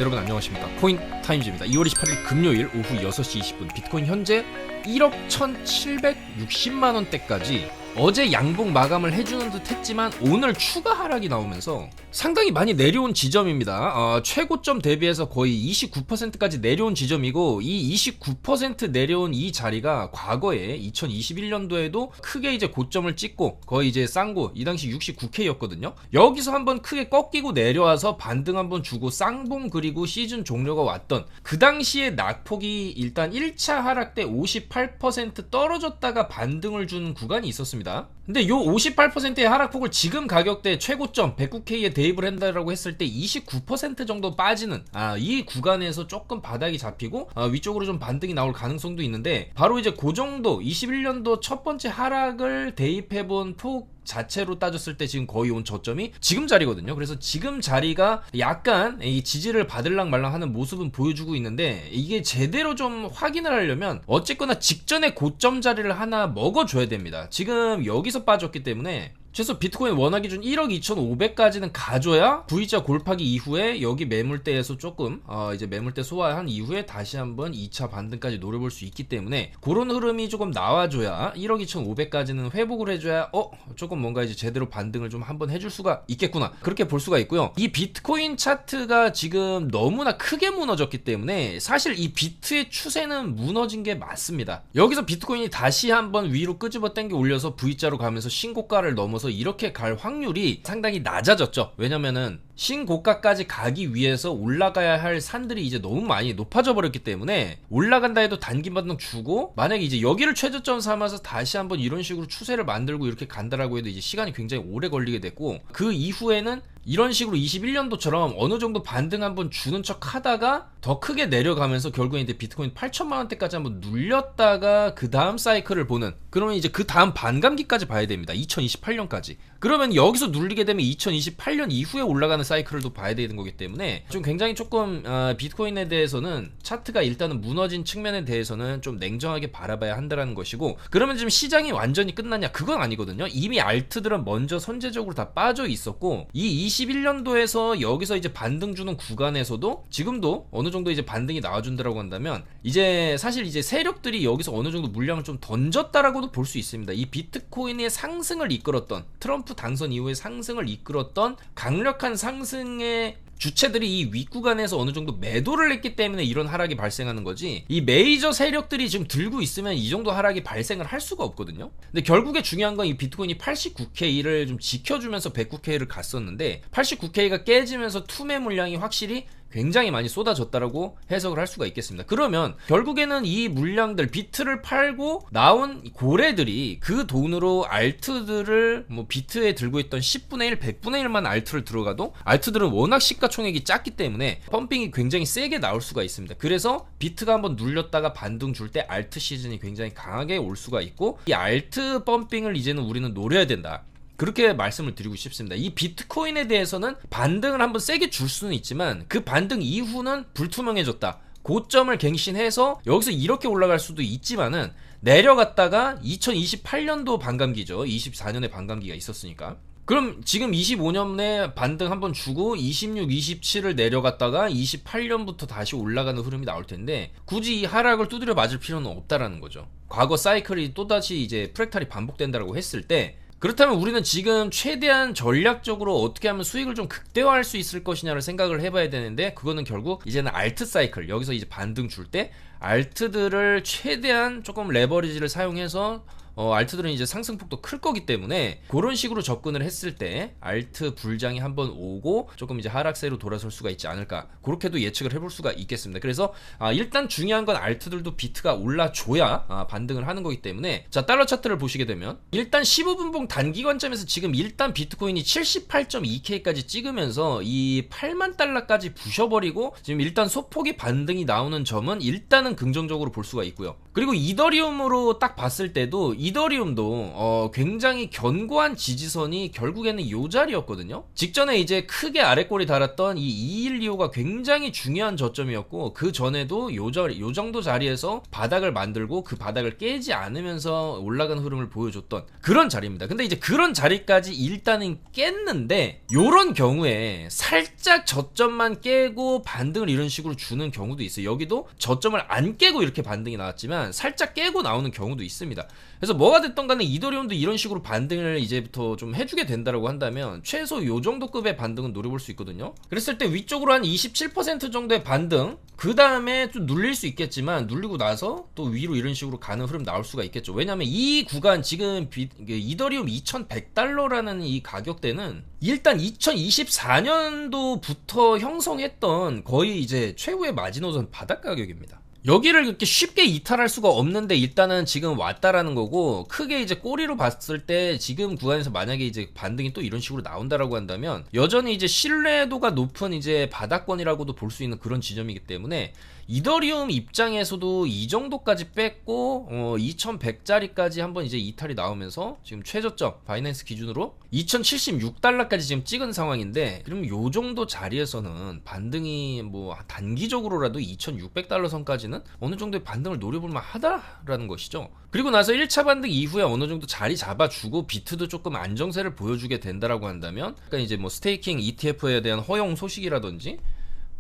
여러분 안녕하십니까. 코인타임즈입니다. 2월 28일 금요일 오후 6시 20분 비트코인 현재 1억 1760만원대까지 어제 양봉 마감을 해주는 듯 했지만 오늘 추가 하락이 나오면서 상당히 많이 내려온 지점입니다. 최고점 대비해서 거의 29%까지 내려온 지점이고, 이 29% 내려온 이 자리가 과거에 2021년도에도 크게 이제 고점을 찍고 거의 이제 쌍고, 이 당시 69K였거든요. 여기서 한번 크게 꺾이고 내려와서 반등 한번 주고 쌍봉 그리고 시즌 종료가 왔던 그 당시의 낙폭이 일단 1차 하락 때 58% 떨어졌다가 반등을 준 구간이 있었습니다. 근데 요 58%의 하락폭을 지금 가격대 최고점 109K에 대입을 한다라고 했을 때 29% 정도 빠지는 이 구간에서 조금 바닥이 잡히고 위쪽으로 좀 반등이 나올 가능성도 있는데, 바로 이제 그 정도 21년도 첫 번째 하락을 대입해본 폭 자체로 따졌을 때 지금 거의 온 저점이 지금 자리거든요. 그래서 지금 자리가 약간 이 지지를 받을랑 말랑 하는 모습은 보여주고 있는데, 이게 제대로 좀 확인을 하려면 어쨌거나 직전에 고점 자리를 하나 먹어줘야 됩니다. 지금 여기서 빠졌기 때문에 최소 비트코인 원화 기준 1억 2,500까지는 가줘야 V자 골파기 이후에 여기 매물대에서 조금 이제 매물대 소화한 이후에 다시 한번 2차 반등까지 노려볼 수 있기 때문에, 그런 흐름이 조금 나와줘야 1억 2,500까지는 회복을 해줘야 조금 뭔가 이제 제대로 반등을 좀 한번 해줄 수가 있겠구나, 그렇게 볼 수가 있고요. 이 비트코인 차트가 지금 너무나 크게 무너졌기 때문에 사실 이 비트의 추세는 무너진 게 맞습니다. 여기서 비트코인이 다시 한번 위로 끄집어 당겨 올려서 V자로 가면서 신고가를 넘어서 이렇게 갈 확률이 상당히 낮아졌죠. 왜냐면은 신고가까지 가기 위해서 올라가야 할 산들이 이제 너무 많이 높아져 버렸기 때문에, 올라간다 해도 단기 반등 주고 만약에 이제 여기를 최저점 삼아서 다시 한번 이런 식으로 추세를 만들고 이렇게 간다라고 해도 이제 시간이 굉장히 오래 걸리게 됐고, 그 이후에는 이런 식으로 21년도처럼 어느 정도 반등 한번 주는 척 하다가 더 크게 내려가면서 결국에 이제 비트코인 8천만원대까지 한번 눌렸다가 그 다음 사이클을 보는, 그러면 이제 그 다음 반감기까지 봐야 됩니다. 2028년까지. 그러면 여기서 눌리게 되면 2028년 이후에 올라가는 사이클을 또 봐야 되는 거기 때문에 좀 굉장히 조금 비트코인에 대해서는 차트가 일단은 무너진 측면에 대해서는 좀 냉정하게 바라봐야 한다는 것이고, 그러면 지금 시장이 완전히 끝났냐? 그건 아니거든요. 이미 알트들은 먼저 선제적으로 다 빠져 있었고, 이 21년도에서 여기서 이제 반등 주는 구간에서도 지금도 어느 정도 이제 반등이 나와준다라고 한다면, 이제 사실 이제 세력들이 여기서 어느 정도 물량을 좀 던졌다라고도 볼 수 있습니다. 이 비트코인의 상승을 이끌었던, 트럼프 당선 이후에 상승을 이끌었던 강력한 상승의 주체들이 이 윗구간에서 어느 정도 매도를 했기 때문에 이런 하락이 발생하는 거지, 이 메이저 세력들이 지금 들고 있으면 이 정도 하락이 발생을 할 수가 없거든요. 근데 결국에 중요한 건 이 비트코인이 89K를 좀 지켜주면서 109K를 갔었는데, 89K가 깨지면서 투매 물량이 확실히 굉장히 많이 쏟아졌다라고 해석을 할 수가 있겠습니다. 그러면 결국에는 이 물량들, 비트를 팔고 나온 고래들이 그 돈으로 알트들을 비트에 들고 있던 10분의 1, 100분의 1만 알트를 들어가도, 알트들은 워낙 시가총액이 작기 때문에 펌핑이 굉장히 세게 나올 수가 있습니다. 그래서 비트가 한번 눌렸다가 반등 줄 때 알트 시즌이 굉장히 강하게 올 수가 있고, 이 알트 펌핑을 이제는 우리는 노려야 된다, 그렇게 말씀을 드리고 싶습니다. 이 비트코인에 대해서는 반등을 한번 세게 줄 수는 있지만 그 반등 이후는 불투명해졌다, 고점을 갱신해서 여기서 이렇게 올라갈 수도 있지만은 내려갔다가 2028년도 반감기죠. 24년에 반감기가 있었으니까. 그럼 지금 25년에 반등 한번 주고 26, 27을 내려갔다가 28년부터 다시 올라가는 흐름이 나올 텐데, 굳이 이 하락을 두드려 맞을 필요는 없다라는 거죠. 과거 사이클이 또다시 이제 프랙탈이 반복된다라고 했을 때, 그렇다면 우리는 지금 최대한 전략적으로 어떻게 하면 수익을 좀 극대화할 수 있을 것이냐를 생각을 해봐야 되는데, 그거는 결국 이제는 알트 사이클, 여기서 이제 반등 줄 때 알트들을 최대한 조금 레버리지를 사용해서 알트들은 이제 상승폭도 클 거기 때문에 그런 식으로 접근을 했을 때 알트 불장이 한번 오고 조금 이제 하락세로 돌아설 수가 있지 않을까, 그렇게도 예측을 해볼 수가 있겠습니다. 그래서 일단 중요한 건 알트들도 비트가 올라줘야 반등을 하는 거기 때문에, 자, 달러 차트를 보시게 되면 일단 15분봉 단기 관점에서 지금 일단 비트코인이 78.2K까지 찍으면서 이 8만 달러까지 부셔버리고 지금 일단 소폭이 반등이 나오는 점은 일단은 긍정적으로 볼 수가 있고요. 그리고 이더리움으로 딱 봤을 때도 이더리움도 굉장히 견고한 지지선이 결국에는 요 자리였거든요. 직전에 이제 크게 아랫골이 달았던 이 2125가 굉장히 중요한 저점이었고, 그 전에도 요 정도 자리에서 바닥을 만들고 그 바닥을 깨지 않으면서 올라가는 흐름을 보여줬던 그런 자리입니다. 근데 이제 그런 자리까지 일단은 깼는데, 요런 경우에 살짝 저점만 깨고 반등을 이런 식으로 주는 경우도 있어요. 여기도 저점을 안 깨고 이렇게 반등이 나왔지만 살짝 깨고 나오는 경우도 있습니다. 그래서 뭐가 됐던 간에 이더리움도 이런 식으로 반등을 이제부터 좀 해주게 된다라고 한다면 최소 요 정도 급의 반등은 노려볼 수 있거든요. 그랬을 때 위쪽으로 한 27% 정도의 반등, 그 다음에 좀 눌릴 수 있겠지만 눌리고 나서 또 위로 이런 식으로 가는 흐름 나올 수가 있겠죠. 왜냐면 이 구간 지금 이더리움 2100달러라는 이 가격대는 일단 2024년도부터 형성했던 거의 이제 최후의 마지노선 바닥 가격입니다. 여기를 그렇게 쉽게 이탈할 수가 없는데 일단은 지금 왔다라는 거고, 크게 이제 꼬리로 봤을 때 지금 구간에서 만약에 이제 반등이 또 이런 식으로 나온다라고 한다면 여전히 이제 신뢰도가 높은 이제 바닥권이라고도 볼 수 있는 그런 지점이기 때문에 이더리움 입장에서도 이 정도까지 뺐고 2100짜리까지 한번 이제 이탈이 나오면서 지금 최저점 바이낸스 기준으로 2076달러까지 지금 찍은 상황인데, 그럼 요 정도 자리에서는 반등이 뭐 단기적으로라도 2600달러 선까지는 어느 정도의 반등을 노려볼만 하다라는 것이죠. 그리고 나서 1차 반등 이후에 어느 정도 자리 잡아주고 비트도 조금 안정세를 보여주게 된다라고 한다면, 그러니까 이제 뭐 스테이킹 ETF에 대한 허용 소식이라든지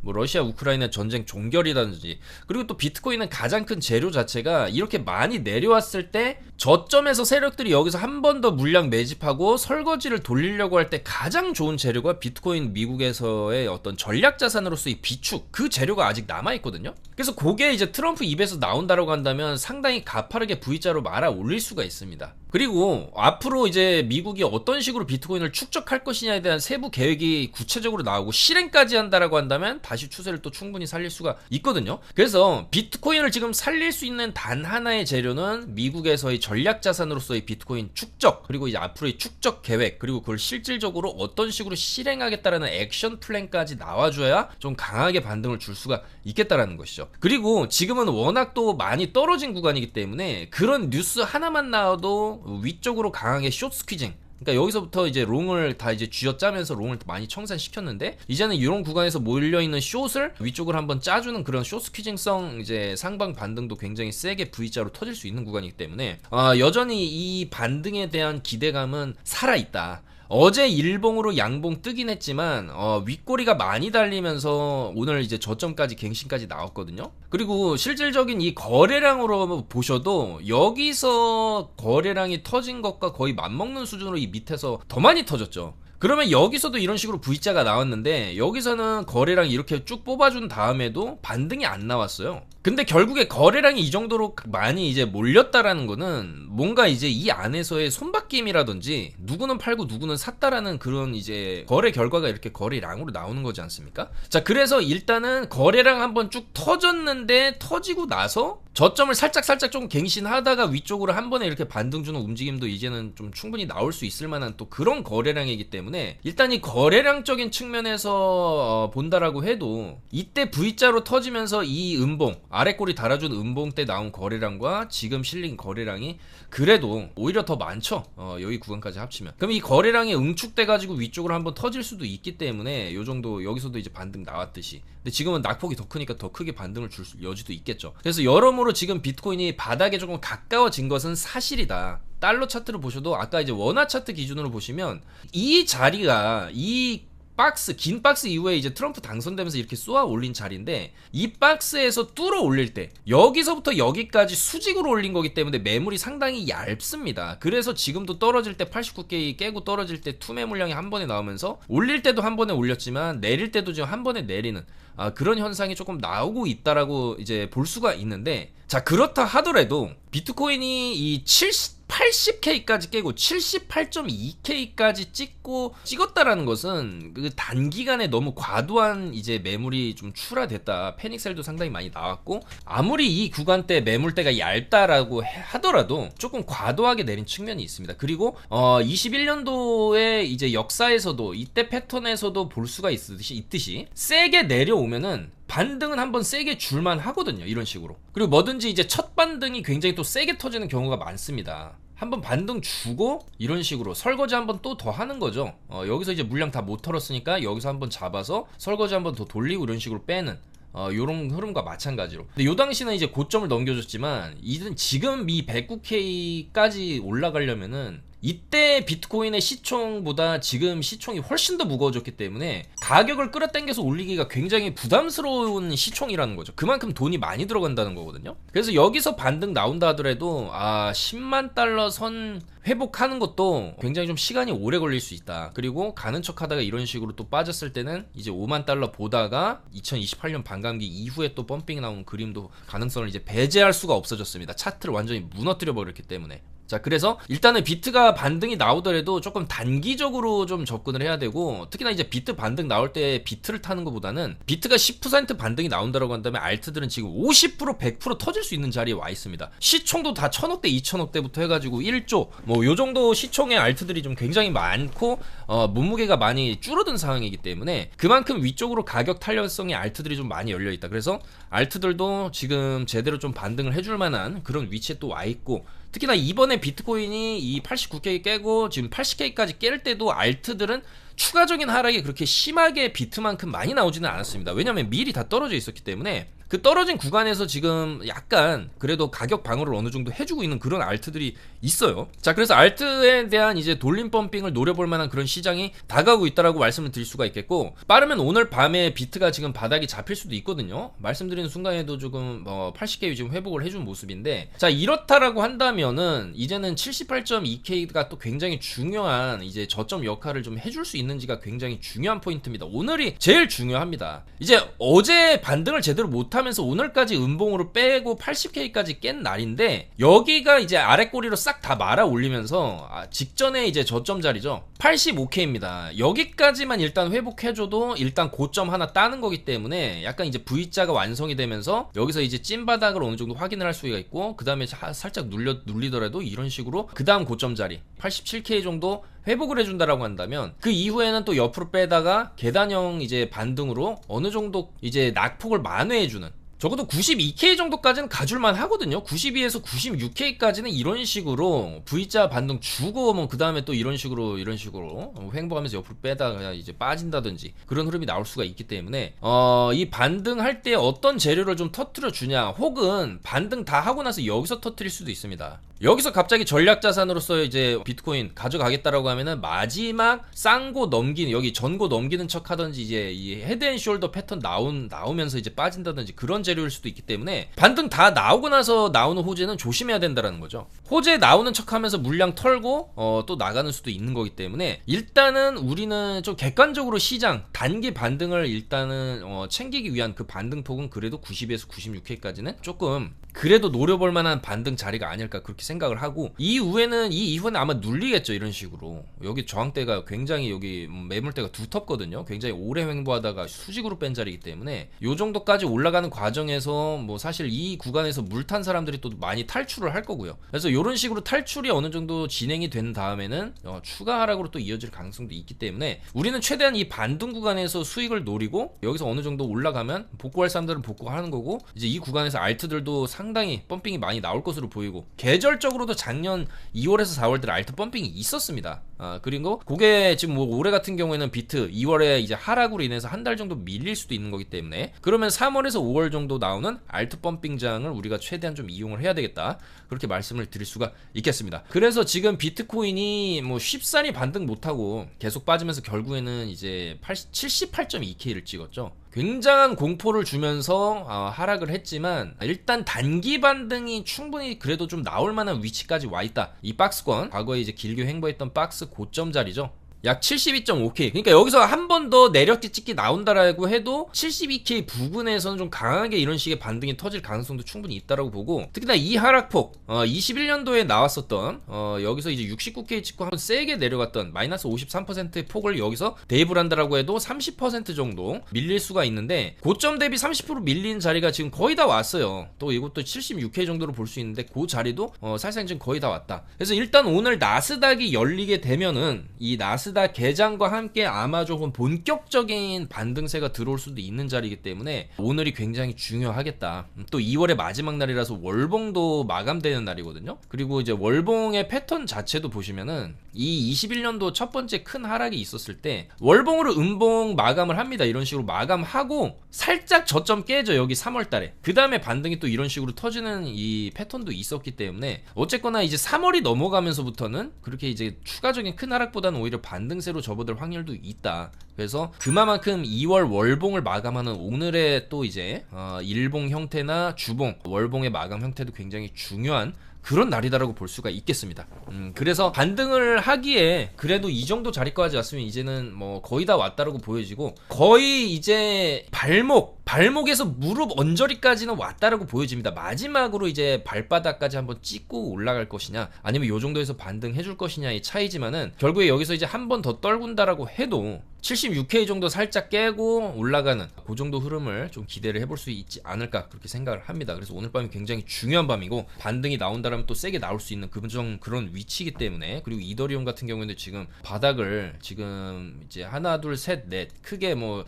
뭐 러시아 우크라이나 전쟁 종결이라든지, 그리고 또 비트코인은 가장 큰 재료 자체가 이렇게 많이 내려왔을 때 저점에서 세력들이 여기서 한 번 더 물량 매집하고 설거지를 돌리려고 할 때 가장 좋은 재료가 비트코인 미국에서의 어떤 전략 자산으로서의 비축, 그 재료가 아직 남아있거든요. 그래서 그게 이제 트럼프 입에서 나온다라고 한다면 상당히 가파르게 V자로 말아 올릴 수가 있습니다. 그리고 앞으로 이제 미국이 어떤 식으로 비트코인을 축적할 것이냐에 대한 세부 계획이 구체적으로 나오고 실행까지 한다라고 한다면 다시 추세를 또 충분히 살릴 수가 있거든요. 그래서 비트코인을 지금 살릴 수 있는 단 하나의 재료는 미국에서의 전략 자산으로서의 비트코인 축적, 그리고 이제 앞으로의 축적 계획, 그리고 그걸 실질적으로 어떤 식으로 실행하겠다라는 액션 플랜까지 나와줘야 좀 강하게 반등을 줄 수가 있겠다라는 것이죠. 그리고 지금은 워낙 또 많이 떨어진 구간이기 때문에 그런 뉴스 하나만 나와도 위쪽으로 강하게 숏 스퀴징, 그러니까 여기서부터 이제 롱을 다 이제 쥐어짜면서 롱을 많이 청산시켰는데, 이제는 이런 구간에서 몰려있는 숏을 위쪽으로 한번 짜주는 그런 숏 스퀴징성 이제 상방 반등도 굉장히 세게 V자로 터질 수 있는 구간이기 때문에 여전히 이 반등에 대한 기대감은 살아있다. 어제 일봉으로 양봉 뜨긴 했지만 윗꼬리가 많이 달리면서 오늘 이제 저점까지 갱신까지 나왔거든요. 그리고 실질적인 이 거래량으로 보셔도 여기서 거래량이 터진 것과 거의 맞먹는 수준으로 이 밑에서 더 많이 터졌죠. 그러면 여기서도 이런 식으로 V자가 나왔는데 여기서는 거래량 이렇게 쭉 뽑아준 다음에도 반등이 안 나왔어요. 근데 결국에 거래량이 이 정도로 많이 이제 몰렸다라는 거는 뭔가 이제 이 안에서의 손바뀜이라든지 누구는 팔고 누구는 샀다라는 그런 이제 거래 결과가 이렇게 거래량으로 나오는 거지 않습니까? 자, 그래서 일단은 거래량 한번 쭉 터졌는데 터지고 나서 저점을 살짝 좀 갱신하다가 위쪽으로 한 번에 이렇게 반등 주는 움직임도 이제는 좀 충분히 나올 수 있을 만한 또 그런 거래량이기 때문에 일단 이 거래량적인 측면에서 본다라고 해도 이때 V자로 터지면서 이 음봉 아랫골이 달아준 음봉 때 나온 거래량과 지금 실린 거래량이 그래도 오히려 더 많죠. 여기 구간까지 합치면. 그럼 이 거래량이 응축돼가지고 위쪽으로 한번 터질 수도 있기 때문에 요 정도 여기서도 이제 반등 나왔듯이. 근데 지금은 낙폭이 더 크니까 더 크게 반등을 줄 여지도 있겠죠. 그래서 여러모로 지금 비트코인이 바닥에 조금 가까워진 것은 사실이다. 달러 차트를 보셔도 아까 이제 원화 차트 기준으로 보시면 이 자리가 이 박스, 긴 박스 이후에 이제 트럼프 당선되면서 이렇게 쏘아 올린 자리인데 이 박스에서 뚫어 올릴 때 여기서부터 여기까지 수직으로 올린 거기 때문에 매물이 상당히 얇습니다. 그래서 지금도 떨어질 때 89K 깨고 떨어질 때 투매 물량이 한 번에 나오면서 올릴 때도 한 번에 올렸지만 내릴 때도 지금 한 번에 내리는 그런 현상이 조금 나오고 있다라고 이제 볼 수가 있는데, 자, 그렇다 하더라도 비트코인이 이 80K까지 깨고 78.2K까지 찍었다라는 것은 그 단기간에 너무 과도한 이제 매물이 좀 출하됐다. 패닉셀도 상당히 많이 나왔고, 아무리 이 구간대 매물대가 얇다라고 하더라도 조금 과도하게 내린 측면이 있습니다. 그리고 21년도의 이제 역사에서도 이때 패턴에서도 볼 수가 있듯이 세게 내려오면은 반등은 한번 세게 줄만 하거든요. 이런 식으로. 그리고 뭐든지 이제 첫 반등이 굉장히 또 세게 터지는 경우가 많습니다. 한번 반등 주고 이런 식으로 설거지 한번 또 더 하는 거죠. 여기서 이제 물량 다 못 털었으니까 여기서 한번 잡아서 설거지 한번 더 돌리고 이런 식으로 빼는 요런 흐름과 마찬가지로. 근데 요 당시는 이제 고점을 넘겨줬지만 지금 이 109K까지 올라가려면은 이때 비트코인의 시총보다 지금 시총이 훨씬 더 무거워졌기 때문에 가격을 끌어당겨서 올리기가 굉장히 부담스러운 시총이라는 거죠. 그만큼 돈이 많이 들어간다는 거거든요. 그래서 여기서 반등 나온다 하더라도 10만 달러 선 회복하는 것도 굉장히 좀 시간이 오래 걸릴 수 있다. 그리고 가는 척 하다가 이런 식으로 또 빠졌을 때는 이제 5만 달러 보다가 2028년 반감기 이후에 또 펌핑이 나오는 그림도 가능성을 이제 배제할 수가 없어졌습니다. 차트를 완전히 무너뜨려 버렸기 때문에. 자, 그래서 일단은 비트가 반등이 나오더라도 조금 단기적으로 좀 접근을 해야 되고, 특히나 이제 비트 반등 나올 때 비트를 타는 것보다는 비트가 10% 반등이 나온다라고 한다면 알트들은 지금 50% 100% 터질 수 있는 자리에 와 있습니다. 시총도 다 1000억대 2000억대부터 해가지고 1조 뭐 요 정도 시총의 알트들이 좀 굉장히 많고 몸무게가 많이 줄어든 상황이기 때문에 그만큼 위쪽으로 가격 탄력성의 알트들이 좀 많이 열려 있다. 그래서 알트들도 지금 제대로 좀 반등을 해줄 만한 그런 위치에 또 와 있고, 특히나 이번에 비트코인이 이 89K 깨고 지금 80K까지 깰 때도 알트들은 추가적인 하락이 그렇게 심하게 비트만큼 많이 나오지는 않았습니다. 왜냐면 미리 다 떨어져 있었기 때문에 그 떨어진 구간에서 지금 약간 그래도 가격 방어를 어느 정도 해주고 있는 그런 알트들이 있어요. 자, 그래서 알트에 대한 이제 돌림 펌핑을 노려볼 만한 그런 시장이 다가오고 있다라고 말씀을 드릴 수가 있겠고, 빠르면 오늘 밤에 비트가 지금 바닥이 잡힐 수도 있거든요. 말씀드리는 순간에도 조금 80K 지금 회복을 해준 모습인데, 자, 이렇다라고 한다면은 이제는 78.2K가 또 굉장히 중요한 이제 저점 역할을 좀 해줄 수 있는지가 굉장히 중요한 포인트입니다. 오늘이 제일 중요합니다. 이제 어제 반등을 제대로 못하면서 오늘까지 음봉으로 빼고 80K까지 깬 날인데, 여기가 이제 아래 꼬리로 싹 다 말아 올리면서 직전에 이제 저점 자리죠. 85K입니다. 여기까지만 일단 회복해줘도 일단 고점 하나 따는 거기 때문에 약간 이제 V자가 완성이 되면서 여기서 이제 찐바닥을 어느 정도 확인을 할 수가 있고, 그 다음에 살짝 눌리더라도 이런 식으로 그 다음 고점 자리 87K 정도 회복을 해준다라고 한다면, 그 이후에는 또 옆으로 빼다가 계단형 이제 반등으로 어느 정도 이제 낙폭을 만회해주는, 적어도 92K 정도까지는 가줄만 하거든요. 92에서 96K까지는 이런 식으로 V자 반등 주고 뭐 그 다음에 또 이런 식으로 횡보하면서 옆으로 빼다가 이제 빠진다든지 그런 흐름이 나올 수가 있기 때문에 이 반등할 때 어떤 재료를 좀 터뜨려 주냐, 혹은 반등 다 하고 나서 여기서 터뜨릴 수도 있습니다. 여기서 갑자기 전략자산으로서 이제 비트코인 가져가겠다라고 하면은 마지막 쌍고 넘기는, 여기 전고 넘기는 척 하든지 이제 이 헤드앤숄더 패턴 나오면서 이제 빠진다든지 그런 재료일 수도 있기 때문에 반등 다 나오고 나서 나오는 호재는 조심해야 된다라는 거죠. 호재 나오는 척 하면서 물량 털고 또 나가는 수도 있는 거기 때문에 일단은 우리는 좀 객관적으로 시장 단기 반등을 일단은 챙기기 위한 그 반등폭은 그래도 90에서 96K까지는 조금 그래도 노려볼 만한 반등 자리가 아닐까 그렇게 생각을 하고, 이후에는 아마 눌리겠죠. 이런 식으로 여기 저항대가 굉장히, 여기 매물대가 두텁거든요. 굉장히 오래 횡보하다가 수직으로 뺀 자리이기 때문에 요 정도까지 올라가는 과정에서 뭐 사실 이 구간에서 물 탄 사람들이 또 많이 탈출을 할 거고요. 그래서 이런 식으로 탈출이 어느 정도 진행이 된 다음에는 추가 하락으로 또 이어질 가능성도 있기 때문에 우리는 최대한 이 반등 구간에서 수익을 노리고, 여기서 어느 정도 올라가면 복구할 사람들은 복구하는 거고, 이제 이 구간에서 알트들도 상당히 펌핑이 많이 나올 것으로 보이고, 계절적으로도 작년 2월에서 4월들 알트 펌핑이 있었습니다. 그리고 그게 지금 뭐 올해 같은 경우에는 비트 2월에 이제 하락으로 인해서 한 달 정도 밀릴 수도 있는 거기 때문에, 그러면 3월에서 5월 정도 나오는 알트 펌핑장을 우리가 최대한 좀 이용을 해야 되겠다, 그렇게 말씀을 드릴 수가 있겠습니다. 그래서 지금 비트코인이 뭐 쉽사리 반등 못하고 계속 빠지면서 결국에는 이제 78.2K를 찍었죠. 굉장한 공포를 주면서 하락을 했지만 일단 단기 반등이 충분히 그래도 좀 나올 만한 위치까지 와 있다. 이 박스권, 과거에 이제 길게 횡보했던 박스 고점 자리죠. 약 72.5K. 그러니까 여기서 한 번 더 내력지 찍기 나온다라고 해도 72K 부근에서는 좀 강하게 이런 식의 반등이 터질 가능성도 충분히 있다라고 보고, 특히나 이 하락폭 21년도에 나왔었던 여기서 이제 69K 찍고 한번 세게 내려갔던 마이너스 53%의 폭을 여기서 대입을 한다라고 해도 30% 정도 밀릴 수가 있는데, 고점 대비 30% 밀린 자리가 지금 거의 다 왔어요. 또 이것도 76K 정도로 볼 수 있는데 그 자리도 사실상 지금 거의 다 왔다. 그래서 일단 오늘 나스닥이 열리게 되면은 이 나스닥 나스닥 개장과 함께 아마 조금 본격적인 반등세가 들어올 수도 있는 자리이기 때문에 오늘이 굉장히 중요하겠다. 또 2월의 마지막 날이라서 월봉도 마감되는 날이거든요. 그리고 이제 월봉의 패턴 자체도 보시면은 이 21년도 첫 번째 큰 하락이 있었을 때 월봉으로 음봉 마감을 합니다. 이런 식으로 마감하고 살짝 저점 깨져, 여기 3월 달에. 그 다음에 반등이 또 이런 식으로 터지는 이 패턴도 있었기 때문에 어쨌거나 이제 3월이 넘어가면서부터는 그렇게 이제 추가적인 큰 하락보다는 오히려 반등세로 접어들 확률도 있다. 그래서 그만큼 2월 월봉을 마감하는 오늘의 또 이제 일봉 형태나 주봉, 월봉의 마감 형태도 굉장히 중요한 그런 날이다라고 볼 수가 있겠습니다. 그래서 반등을 하기에 그래도 이 정도 자리까지 왔으면 이제는 뭐 거의 다 왔다라고 보여지고, 거의 이제 발목에서 무릎 언저리까지는 왔다라고 보여집니다. 마지막으로 이제 발바닥까지 한번 찍고 올라갈 것이냐, 아니면 요 정도에서 반등해 줄 것이냐의 차이지만은, 결국에 여기서 이제 한 번 더 떨군다라고 해도 76K 정도 살짝 깨고 올라가는 그 정도 흐름을 좀 기대를 해볼 수 있지 않을까, 그렇게 생각을 합니다. 그래서 오늘 밤이 굉장히 중요한 밤이고, 반등이 나온다라면 또 세게 나올 수 있는 그런 위치이기 때문에, 그리고 이더리움 같은 경우에는 지금 바닥을 지금 이제 하나 둘 셋 넷 크게 뭐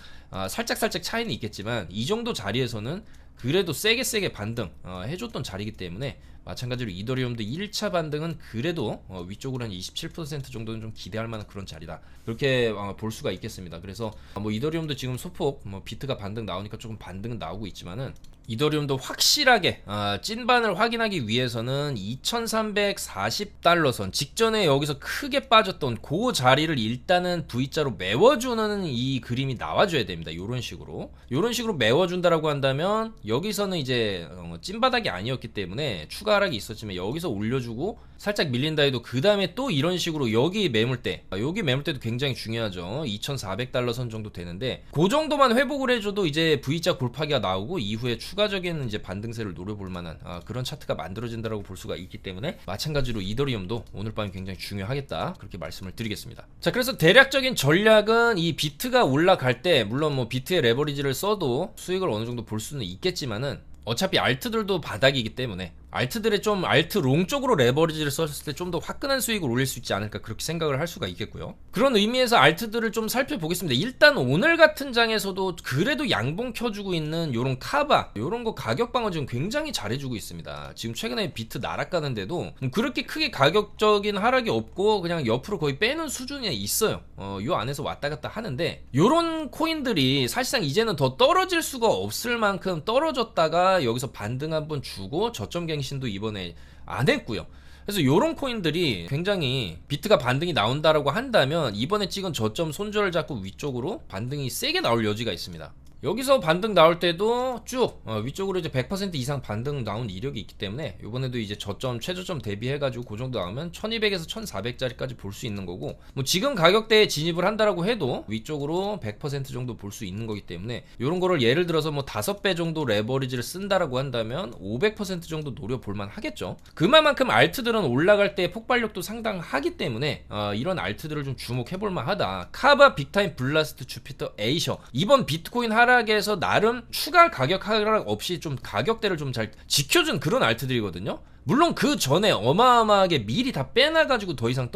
살짝 차이는 있겠지만 이 정도 자리에서는 그래도 세게 반등 해줬던 자리이기 때문에, 마찬가지로 이더리움도 1차 반등은 그래도 위쪽으로 한 27% 정도는 좀 기대할 만한 그런 자리다, 그렇게 볼 수가 있겠습니다. 그래서 뭐 이더리움도 지금 소폭 비트가 반등 나오니까 조금 반등은 나오고 있지만은, 이더리움도 확실하게 찐반을 확인하기 위해서는 2340달러 선 직전에 여기서 크게 빠졌던 그 자리를 일단은 V자로 메워주는 이 그림이 나와줘야 됩니다. 요런 식으로 메워준다라고 한다면, 여기서는 이제 찐바닥이 아니었기 때문에 추가 하락이 있었지만 여기서 올려주고 살짝 밀린다 해도 그 다음에 또 이런 식으로 여기 매물대도 굉장히 중요하죠. 2400달러 선 정도 되는데, 그 정도만 회복을 해줘도 이제 V자 골파기가 나오고 이후에 추가적인 이제 반등세를 노려볼 만한 그런 차트가 만들어진다라고 볼 수가 있기 때문에, 마찬가지로 이더리움도 오늘 밤이 굉장히 중요하겠다, 그렇게 말씀을 드리겠습니다. 자, 그래서 대략적인 전략은 이 비트가 올라갈 때, 물론 뭐 비트의 레버리지를 써도 수익을 어느 정도 볼 수는 있겠지만은, 어차피 알트들도 바닥이기 때문에 알트들의 좀 알트롱 쪽으로 레버리지를 썼을 때 좀 더 화끈한 수익을 올릴 수 있지 않을까, 그렇게 생각을 할 수가 있겠고요. 그런 의미에서 알트들을 좀 살펴보겠습니다. 일단 오늘 같은 장에서도 그래도 양봉 켜주고 있는 요런 카바, 요런 거 가격 방어 지금 굉장히 잘해주고 있습니다. 지금 최근에 비트 날아가는데도 그렇게 크게 가격적인 하락이 없고 그냥 옆으로 거의 빼는 수준에 있어요. 요 안에서 왔다 갔다 하는데, 요런 코인들이 사실상 이제는 더 떨어질 수가 없을 만큼 떨어졌다가 여기서 반등 한번 주고 저점 갱신도 이번에 안 했고요. 그래서 요런 코인들이 굉장히 비트가 반등이 나온다라고 한다면, 이번에 찍은 저점 손절을 잡고 위쪽으로 반등이 세게 나올 여지가 있습니다. 여기서 반등 나올 때도 쭉 위쪽으로 이제 100% 이상 반등 나온 이력이 있기 때문에, 이번에도 이제 저점 최저점 대비해가지고 그 정도 나오면 1200에서 1400짜리까지 볼 수 있는 거고, 뭐 지금 가격대에 진입을 한다라고 해도 위쪽으로 100% 정도 볼 수 있는 거기 때문에, 이런 거를 예를 들어서 뭐 5배 정도 레버리지를 쓴다라고 한다면 500% 정도 노려볼만 하겠죠. 그만큼 알트들은 올라갈 때 폭발력도 상당하기 때문에 이런 알트들을 좀 주목해볼만 하다. 카바, 빅타임, 블라스트, 주피터, 에이셔, 이번 비트코인 하락에서 나름 추가 가격 하락 없이 좀 가격대를 좀 잘 지켜준 그런 알트들이거든요. 물론 그 전에 어마어마하게 미리 다 빼놔가지고 더 이상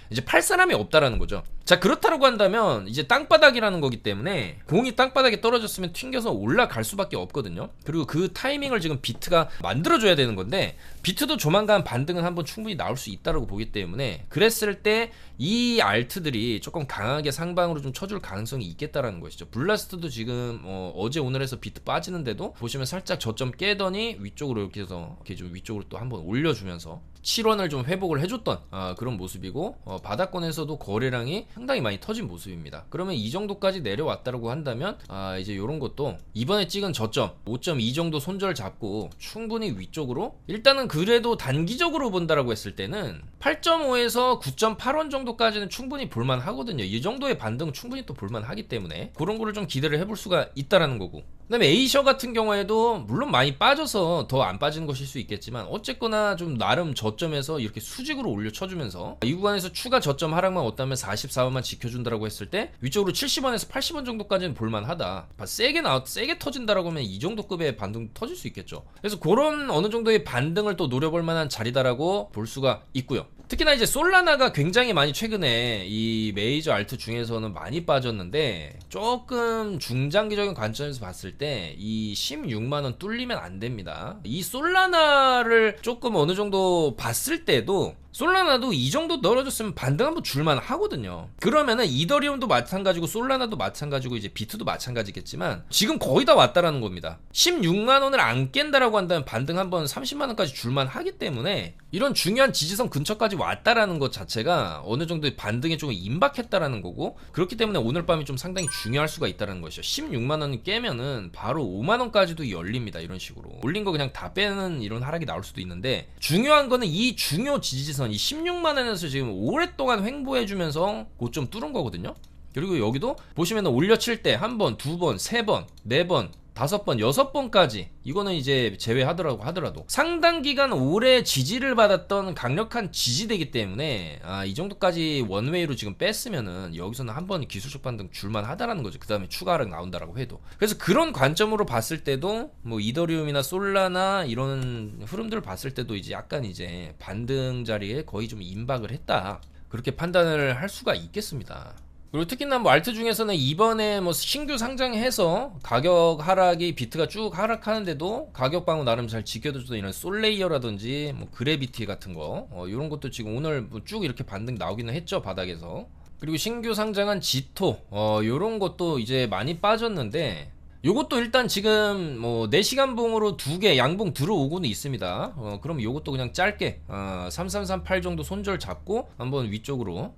이제 팔 사람이 없다라는 거죠. 자, 그렇다고 한다면 이제 땅바닥이라는 거기 때문에, 공이 땅바닥에 떨어졌으면 튕겨서 올라갈 수밖에 없거든요. 그리고 그 타이밍을 지금 비트가 만들어줘야 되는 건데, 비트도 조만간 반등은 한번 충분히 나올 수 있다고 보기 때문에, 그랬을 때 이 알트들이 조금 강하게 상방으로 좀 쳐줄 가능성이 있겠다라는 것이죠. 블라스트도 지금 어제 오늘 해서 비트 빠지는데도 보시면 살짝 저점 깨더니 위쪽으로 이렇게 해서 좀 위쪽으로 또 한번 올려주면서 7원을 좀 회복을 해줬던 그런 모습이고, 바닥권에서도 거래량이 상당히 많이 터진 모습입니다. 그러면 이 정도까지 내려왔다고 한다면 이제 이런 것도 이번에 찍은 저점 5.2 정도 손절 잡고 충분히 위쪽으로, 일단은 그래도 단기적으로 본다라고 했을 때는 8.5에서 9.8원 정도까지는 충분히 볼만 하거든요. 이 정도의 반등은 충분히 또 볼만 하기 때문에 그런 거를 좀 기대를 해볼 수가 있다라는 거고, 그다음에 에이셔 같은 경우에도 물론 많이 빠져서 더 안 빠지는 것일 수 있겠지만, 어쨌거나 좀 나름 저점에서 이렇게 수직으로 올려 쳐주면서 이 구간에서 추가 저점 하락만 없다면 44원만 지켜준다라고 했을 때 위쪽으로 70원에서 80원 정도까지는 볼만하다. 세게 터진다라고 하면 이 정도 급의 반등 터질 수 있겠죠. 그래서 그런 어느 정도의 반등을 또 노려볼 만한 자리다라고 볼 수가 있고요. 특히나 이제 솔라나가 굉장히 많이 최근에 이 메이저 알트 중에서는 많이 빠졌는데, 조금 중장기적인 관점에서 봤을 때 이 16만원 뚫리면 안 됩니다. 이 솔라나를 조금 어느 정도 봤을 때도 솔라나도 이 정도 넣어줬으면 반등 한번 줄만 하거든요. 그러면은 이더리움도 마찬가지고 솔라나도 마찬가지고 이제 비트도 마찬가지겠지만 지금 거의 다 왔다라는 겁니다. 16만원을 안 깬다라고 한다면 반등 한번 30만원까지 줄만 하기 때문에 이런 중요한 지지선 근처까지 왔다라는 것 자체가 어느 정도의 반등에 조금 임박했다라는 거고, 그렇기 때문에 오늘 밤이 좀 상당히 중요할 수가 있다는 것이죠. 16만원을 깨면은 바로 5만원까지도 열립니다. 이런 식으로 올린 거 그냥 다 빼는 이런 하락이 나올 수도 있는데, 중요한 거는 이 중요 지지선 이 16만원에서 지금 오랫동안 횡보해주면서 고점 뚫은 거거든요. 그리고 여기도 보시면 올려칠 때 한 번, 두 번, 세 번, 네 번, 5번, 6번까지, 이거는 이제 제외하더라도 상당 기간 오래 지지를 받았던 강력한 지지대이기 때문에 이 정도까지 원웨이로 지금 뺐으면은 여기서는 한번 기술적 반등 줄만 하다라는 거죠. 그 다음에 추가 하락 나온다라고 해도. 그래서 그런 관점으로 봤을 때도 뭐 이더리움이나 솔라나 이런 흐름들을 봤을 때도 이제 약간 이제 반등 자리에 거의 좀 임박을 했다, 그렇게 판단을 할 수가 있겠습니다. 그리고 특히나 뭐 알트 중에서는 이번에 뭐 신규 상장해서 가격 하락이 비트가 쭉 하락하는데도 가격 방어 나름 잘 지켜줬던 이런 솔레이어라든지 뭐 그래비티 같은 거, 이런 것도 지금 오늘 뭐 쭉 이렇게 반등 나오기는 했죠, 바닥에서. 그리고 신규 상장한 지토, 요런 것도 이제 많이 빠졌는데, 요것도 일단 지금 뭐 4시간 봉으로 2개 양봉 들어오고는 있습니다. 그럼 요것도 그냥 짧게 3338 정도 손절 잡고 한번 위쪽으로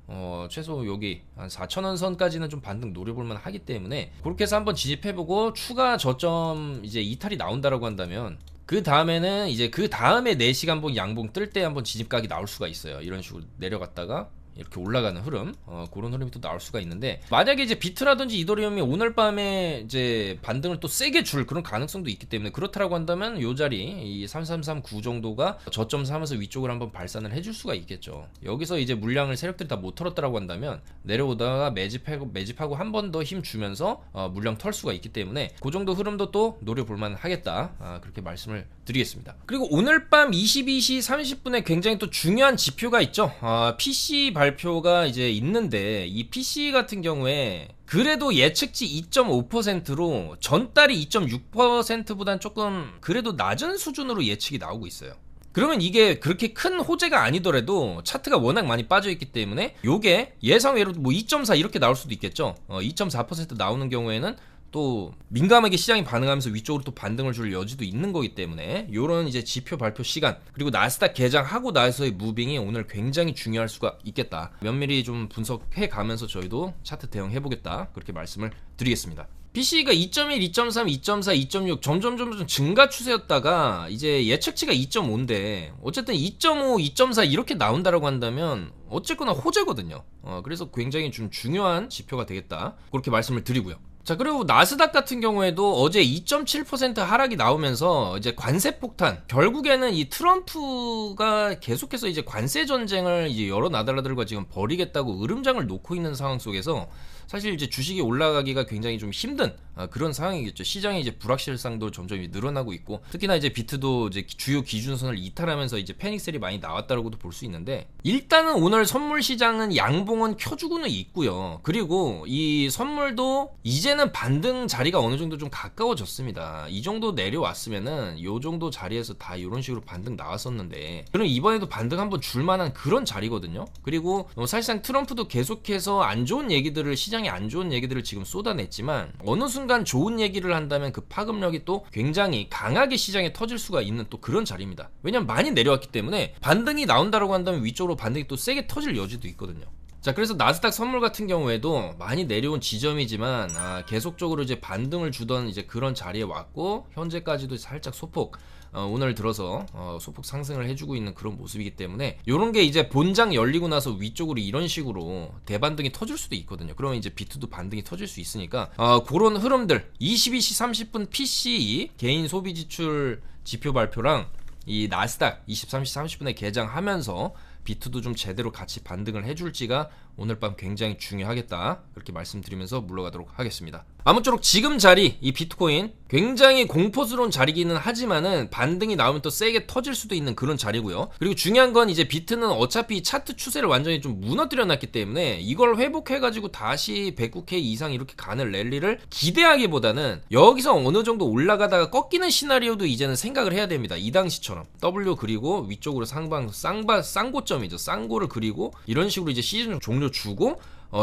최소 여기 한 4,000원 선까지는 좀 반등 노려볼만 하기 때문에, 그렇게 해서 한번 진입해보고 추가 저점 이제 이탈이 나온다라고 한다면 그 다음에는 이제 그 다음에 4시간 봉 양봉 뜰 때 한번 진입각이 나올 수가 있어요. 이런 식으로 내려갔다가 이렇게 올라가는 흐름, 그런 흐름이 또 나올 수가 있는데, 만약에 이제 비트라든지 이더리움이 오늘 밤에 이제 반등을 또 세게 줄 그런 가능성도 있기 때문에, 그렇다라고 한다면 요 자리 이 3339 정도가 저점 삼아서 위쪽으로 한번 발산을 해줄 수가 있겠죠. 여기서 이제 물량을 세력들이 다 못 털었다라고 한다면 내려오다가 매집하고 한 번 더 힘 주면서 물량 털 수가 있기 때문에 그 정도 흐름도 또 노려볼만 하겠다, 그렇게 말씀을 드리겠습니다. 그리고 오늘 밤 22시 30분에 굉장히 또 중요한 지표가 있죠. PC 발표가 이제 있는데, 이 PC 같은 경우에 그래도 예측치 2.5%로 전달이 2.6%보단 조금 그래도 낮은 수준으로 예측이 나오고 있어요. 그러면 이게 그렇게 큰 호재가 아니더라도 차트가 워낙 많이 빠져있기 때문에 요게 예상외로 뭐 2.4 이렇게 나올 수도 있겠죠. 2.4% 나오는 경우에는 또 민감하게 시장이 반응하면서 위쪽으로 또 반등을 줄 여지도 있는 거기 때문에, 요런 이제 지표 발표 시간, 그리고 나스닥 개장하고 나서의 무빙이 오늘 굉장히 중요할 수가 있겠다. 면밀히 좀 분석해 가면서 저희도 차트 대응해 보겠다, 그렇게 말씀을 드리겠습니다. PC가 2.1, 2.3, 2.4, 2.6 점점 증가 추세였다가 이제 예측치가 2.5인데 어쨌든 2.5, 2.4 이렇게 나온다라고 한다면 어쨌거나 호재거든요. 그래서 굉장히 좀 중요한 지표가 되겠다, 그렇게 말씀을 드리고요. 자, 그리고 나스닥 같은 경우에도 어제 2.7% 하락이 나오면서 이제 관세 폭탄, 결국에는 이 트럼프가 계속해서 이제 관세 전쟁을 이제 여러 나라들과 지금 벌이겠다고 으름장을 놓고 있는 상황 속에서 사실 이제 주식이 올라가기가 굉장히 좀 힘든 그런 상황이겠죠. 시장의 이제 불확실성도 점점 늘어나고 있고, 특히나 이제 비트도 이제 주요 기준선을 이탈하면서 이제 패닉셀이 많이 나왔다고도 볼 수 있는데, 일단은 오늘 선물 시장은 양봉은 켜주고는 있고요. 그리고 이 선물도 이제는 반등 자리가 어느 정도 좀 가까워졌습니다. 이 정도 내려왔으면은 요 정도 자리에서 다 이런 식으로 반등 나왔었는데, 그럼 이번에도 반등 한번 줄만한 그런 자리거든요. 그리고 사실상 트럼프도 계속해서 안 좋은 얘기들을, 시장에 안 좋은 얘기들을 지금 쏟아냈지만 어느 순간 좋은 얘기를 한다면 그 파급력이 또 굉장히 강하게 시장에 터질 수가 있는 또 그런 자리입니다. 왜냐면 많이 내려왔기 때문에 반등이 나온다라고 한다면 위쪽으로 반등이 또 세게 터질 여지도 있거든요. 자, 그래서 나스닥 선물 같은 경우에도 많이 내려온 지점이지만 계속적으로 이제 반등을 주던 이제 그런 자리에 왔고, 현재까지도 살짝 소폭 오늘 들어서 소폭 상승을 해주고 있는 그런 모습이기 때문에, 요런 게 이제 본장 열리고 나서 위쪽으로 이런 식으로 대반등이 터질 수도 있거든요. 그러면 이제 비트도 반등이 터질 수 있으니까 그런 흐름들 22시 30분 PCE 개인 소비 지출 지표 발표랑 이 나스닥 23시 30분에 개장하면서 비트도 좀 제대로 같이 반등을 해줄지가 오늘 밤 굉장히 중요하겠다. 그렇게 말씀드리면서 물러가도록 하겠습니다. 아무쪼록 지금 자리 이 비트코인 굉장히 공포스러운 자리기는 하지만은 반등이 나오면 또 세게 터질 수도 있는 그런 자리고요. 그리고 중요한 건 이제 비트는 어차피 차트 추세를 완전히 좀 무너뜨려 놨기 때문에 이걸 회복해가지고 다시 109K 이상 이렇게 가는 랠리를 기대하기보다는 여기서 어느 정도 올라가다가 꺾이는 시나리오도 이제는 생각을 해야 됩니다. 이 당시처럼 W 그리고 위쪽으로 쌍고점이죠. 쌍고를 그리고 이런 식으로 이제 시즌 종료 주고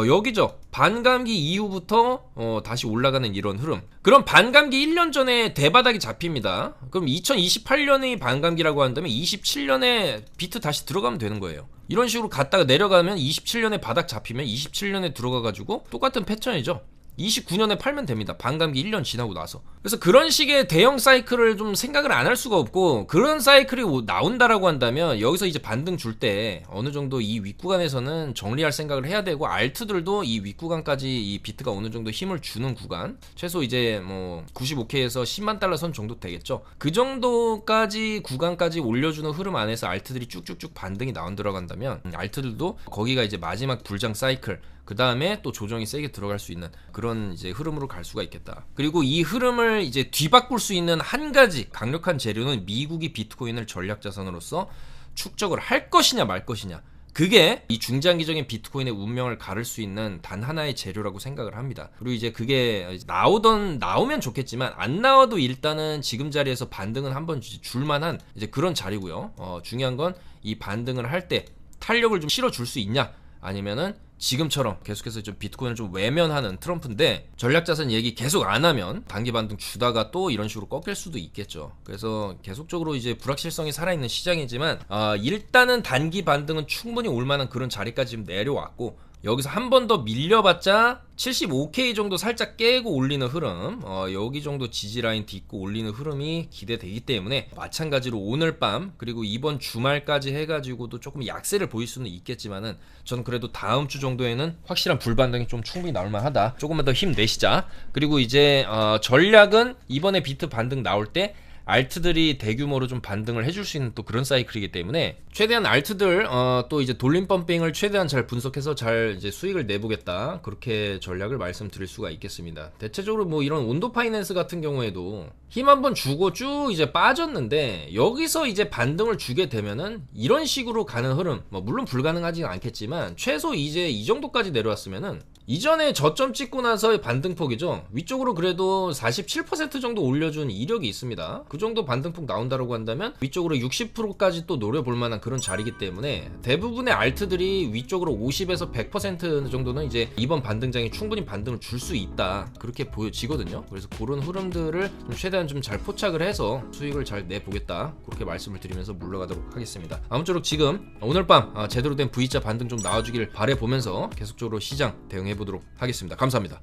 여기죠. 반감기 이후부터 다시 올라가는 이런 흐름. 그럼 반감기 1년 전에 대바닥이 잡힙니다. 그럼 2028년의 반감기라고 한다면 27년에 비트 다시 들어가면 되는 거예요. 이런 식으로 갔다가 내려가면 27년에 바닥 잡히면 27년에 들어가가지고 똑같은 패턴이죠. 29년에 팔면 됩니다. 반감기 1년 지나고 나서. 그래서 그런 식의 대형 사이클을 좀 생각을 안 할 수가 없고, 그런 사이클이 나온다라고 한다면 여기서 이제 반등 줄 때 어느 정도 이 윗구간에서는 정리할 생각을 해야 되고, 알트들도 이 윗구간까지 이 비트가 어느 정도 힘을 주는 구간, 최소 이제 뭐 95K에서 10만 달러 선 정도 되겠죠. 그 정도까지 구간까지 올려주는 흐름 안에서 알트들이 쭉쭉쭉 반등이 나온다고 한다면 알트들도 거기가 이제 마지막 불장 사이클, 그 다음에 또 조정이 세게 들어갈 수 있는 그런 이제 흐름으로 갈 수가 있겠다. 그리고 이 흐름을 이제 뒤바꿀 수 있는 한 가지 강력한 재료는 미국이 비트코인을 전략자산으로서 축적을 할 것이냐 말 것이냐. 그게 이 중장기적인 비트코인의 운명을 가를 수 있는 단 하나의 재료라고 생각을 합니다. 그리고 이제 그게 나오면 좋겠지만 안 나와도 일단은 지금 자리에서 반등은 한번 줄만한 이제 그런 자리고요. 중요한 건 이 반등을 할 때 탄력을 좀 실어줄 수 있냐, 아니면은 지금처럼 계속해서 좀 비트코인을 좀 외면하는 트럼프인데 전략자산 얘기 계속 안 하면 단기 반등 주다가 또 이런 식으로 꺾일 수도 있겠죠. 그래서 계속적으로 이제 불확실성이 살아있는 시장이지만 일단은 단기 반등은 충분히 올만한 그런 자리까지 지금 내려왔고, 여기서 한 번 더 밀려봤자 75K 정도 살짝 깨고 올리는 흐름, 여기 정도 지지라인 딛고 올리는 흐름이 기대되기 때문에 마찬가지로 오늘 밤 그리고 이번 주말까지 해가지고도 조금 약세를 보일 수는 있겠지만은 저는 그래도 다음 주 정도에는 확실한 불반등이 좀 충분히 나올 만하다. 조금만 더 힘내시자. 그리고 이제 전략은 이번에 비트 반등 나올 때 알트들이 대규모로 좀 반등을 해줄 수 있는 또 그런 사이클이기 때문에 최대한 알트들 또 이제 돌림 펌핑을 최대한 잘 분석해서 잘 이제 수익을 내보겠다, 그렇게 전략을 말씀드릴 수가 있겠습니다. 대체적으로 뭐 이런 온도 파이낸스 같은 경우에도 힘 한번 주고 쭉 이제 빠졌는데 여기서 이제 반등을 주게 되면은 이런 식으로 가는 흐름, 뭐 물론 불가능하지는 않겠지만 최소 이제 이 정도까지 내려왔으면은 이전에 저점 찍고 나서의 반등폭이죠. 위쪽으로 그래도 47% 정도 올려준 이력이 있습니다. 그 정도 반등폭 나온다고 한다면 위쪽으로 60%까지 또 노려볼 만한 그런 자리이기 때문에 대부분의 알트들이 위쪽으로 50에서 100% 정도는 이제 이번 반등장에 충분히 반등을 줄 수 있다, 그렇게 보여지거든요. 그래서 그런 흐름들을 좀 최대한 좀 잘 포착을 해서 수익을 잘 내보겠다, 그렇게 말씀을 드리면서 물러가도록 하겠습니다. 아무쪼록 지금 오늘 밤 제대로 된 V자 반등 좀 나와주길 바라보면서 계속적으로 시장 대응해 보도록 하겠습니다. 감사합니다.